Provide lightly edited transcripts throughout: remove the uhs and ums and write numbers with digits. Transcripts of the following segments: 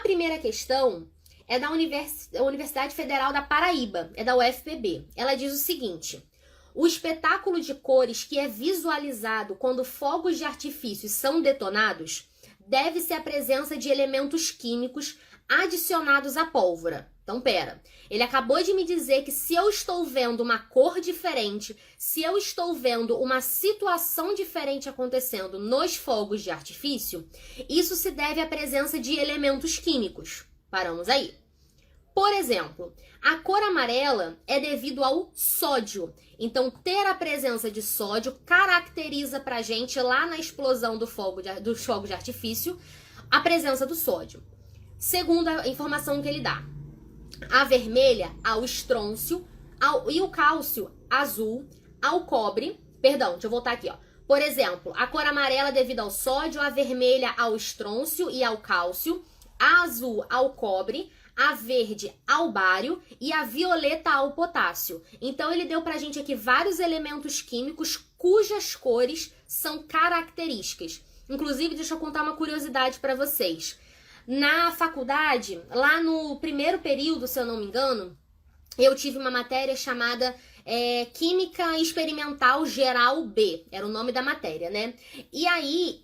primeira questão é da Universidade Federal da Paraíba, é da UFPB. Ela diz o seguinte: o espetáculo de cores que é visualizado quando fogos de artifício são detonados deve-se à presença de elementos químicos adicionados à pólvora. Então, pera, ele acabou de me dizer que se eu estou vendo uma cor diferente, se eu estou vendo uma situação diferente acontecendo nos fogos de artifício, isso se deve à presença de elementos químicos. Paramos aí. Por exemplo, a cor amarela é devido ao sódio. Então, ter a presença de sódio caracteriza pra gente, lá na explosão dos fogos de artifício, a presença do sódio. Segunda informação que ele dá: a vermelha ao estrôncio e o cálcio azul ao cobre. Perdão, deixa eu voltar aqui, ó. Por exemplo, a cor amarela devido ao sódio, a vermelha ao estrôncio e ao cálcio, a azul ao cobre, a verde ao bário e a violeta ao potássio. Então ele deu pra gente aqui vários elementos químicos cujas cores são características. Inclusive, deixa eu contar uma curiosidade para vocês. Na faculdade, lá no primeiro período, se eu não me engano, eu tive uma matéria chamada Química Experimental Geral B, era o nome da matéria, né? E aí,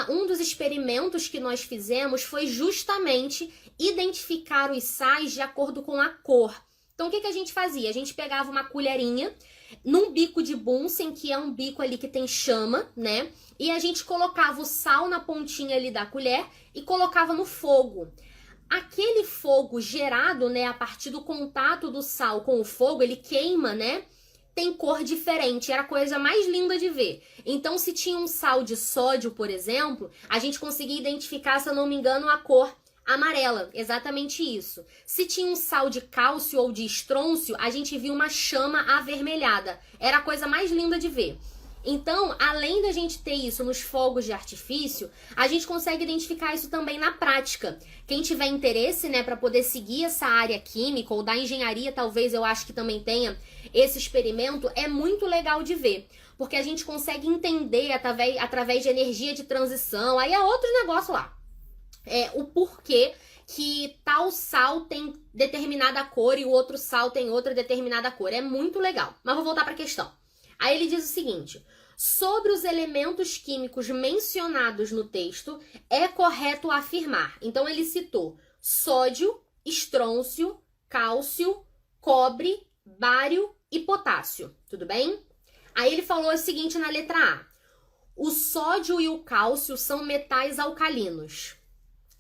um dos experimentos que nós fizemos foi justamente identificar os sais de acordo com a cor. Então, o que a gente fazia? A gente pegava uma colherinha num bico de Bunsen, que é um bico ali que tem chama, né? E a gente colocava o sal na pontinha ali da colher e colocava no fogo. Aquele fogo gerado, né, a partir do contato do sal com o fogo, ele queima, né? Tem cor diferente, era a coisa mais linda de ver. Então, se tinha um sal de sódio, por exemplo, a gente conseguia identificar, se eu não me engano, a cor amarela, exatamente isso. Se tinha um sal de cálcio ou de estrôncio, a gente via uma chama avermelhada. Era a coisa mais linda de ver. Então, além da gente ter isso nos fogos de artifício, a gente consegue identificar isso também na prática. Quem tiver interesse, né, para poder seguir essa área química ou da engenharia, talvez eu acho que também tenha esse experimento, é muito legal de ver. Porque a gente consegue entender através de energia de transição, aí é outro negócio lá. O porquê que tal sal tem determinada cor e o outro sal tem outra determinada cor. É muito legal. Mas vou voltar para a questão. Aí ele diz o seguinte: sobre os elementos químicos mencionados no texto, é correto afirmar. Então ele citou sódio, estrôncio, cálcio, cobre, bário e potássio. Tudo bem? Aí ele falou o seguinte na letra A: o sódio e o cálcio são metais alcalinos.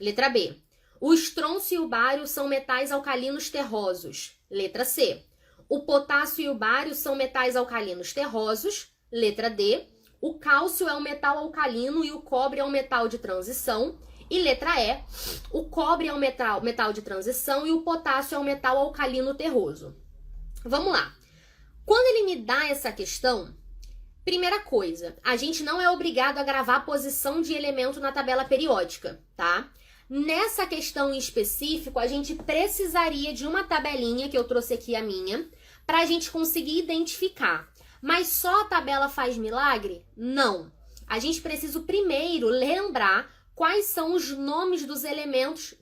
Letra B: o estrôncio e o bário são metais alcalinos terrosos. Letra C: o potássio e o bário são metais alcalinos terrosos. Letra D: o cálcio é um metal alcalino e o cobre é um metal de transição. E letra E: o cobre é um metal de transição e o potássio é um metal alcalino terroso. Vamos lá. Quando ele me dá essa questão, primeira coisa, a gente não é obrigado a gravar a posição de elemento na tabela periódica, tá? Nessa questão em específico, a gente precisaria de uma tabelinha, que eu trouxe aqui a minha, para a gente conseguir identificar. Mas só a tabela faz milagre? Não. A gente precisa primeiro lembrar quais são os nomes dos elementos,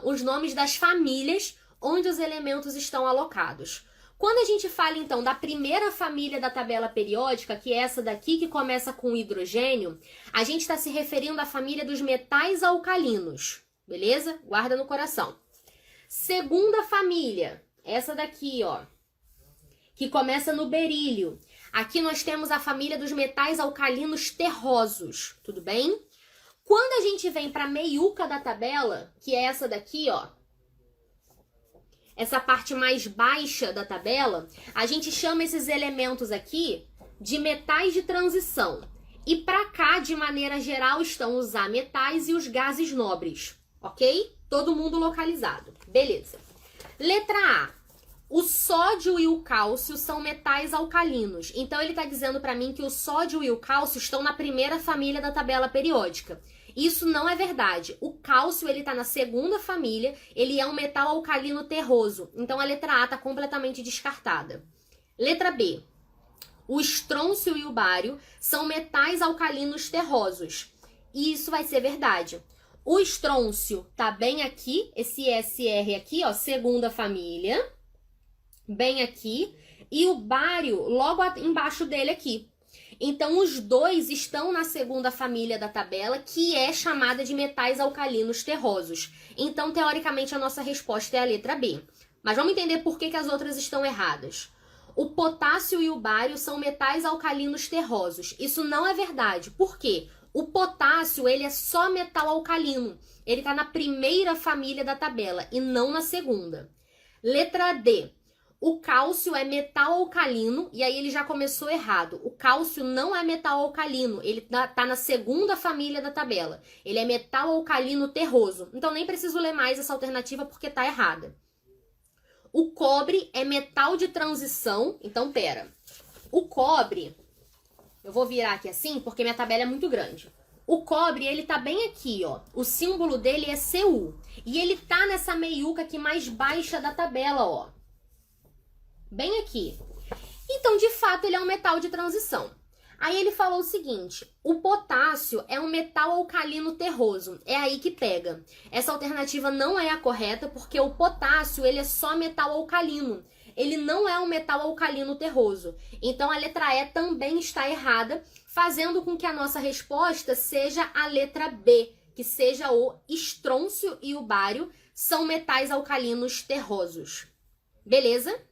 os nomes das famílias onde os elementos estão alocados. Quando a gente fala, então, da primeira família da tabela periódica, que é essa daqui, que começa com hidrogênio, a gente está se referindo à família dos metais alcalinos. Beleza? Guarda no coração. Segunda família, essa daqui, ó, que começa no berílio. Aqui nós temos a família dos metais alcalinos terrosos, tudo bem? Quando a gente vem para a meiuca da tabela, que é essa daqui, ó, essa parte mais baixa da tabela, a gente chama esses elementos aqui de metais de transição. E para cá, de maneira geral, estão os ametais e os gases nobres. Ok? Todo mundo localizado. Beleza. Letra A: o sódio e o cálcio são metais alcalinos. Então, ele está dizendo para mim que o sódio e o cálcio estão na primeira família da tabela periódica. Isso não é verdade. O cálcio, ele está na segunda família, ele é um metal alcalino terroso. Então, a letra A está completamente descartada. Letra B: o estrôncio e o bário são metais alcalinos terrosos. E isso vai ser verdade. O estrôncio tá bem aqui, esse SR aqui, ó, segunda família, bem aqui, e o bário logo embaixo dele aqui. Então, os dois estão na segunda família da tabela, que é chamada de metais alcalinos terrosos. Então, teoricamente, a nossa resposta é a letra B. Mas vamos entender por que as outras estão erradas. O potássio e o bário são metais alcalinos terrosos. Isso não é verdade. Por quê? O potássio, ele é só metal alcalino. Ele está na primeira família da tabela e não na segunda. Letra D. O cálcio é metal alcalino, e aí ele já começou errado. O cálcio não é metal alcalino, ele tá na segunda família da tabela. Ele é metal alcalino terroso. Então nem preciso ler mais essa alternativa porque tá errada. O cobre é metal de transição. Então, pera. O cobre, eu vou virar aqui assim porque minha tabela é muito grande. O cobre, ele tá bem aqui, ó. O símbolo dele é Cu. E ele tá nessa meiuca aqui mais baixa da tabela, ó. Bem aqui. Então, de fato, ele é um metal de transição. Aí ele falou o seguinte, o potássio é um metal alcalino terroso. É aí que pega. Essa alternativa não é a correta, porque o potássio, ele é só metal alcalino. Ele não é um metal alcalino terroso. Então, a letra E também está errada, fazendo com que a nossa resposta seja a letra B, que seja o estrôncio e o bário são metais alcalinos terrosos. Beleza?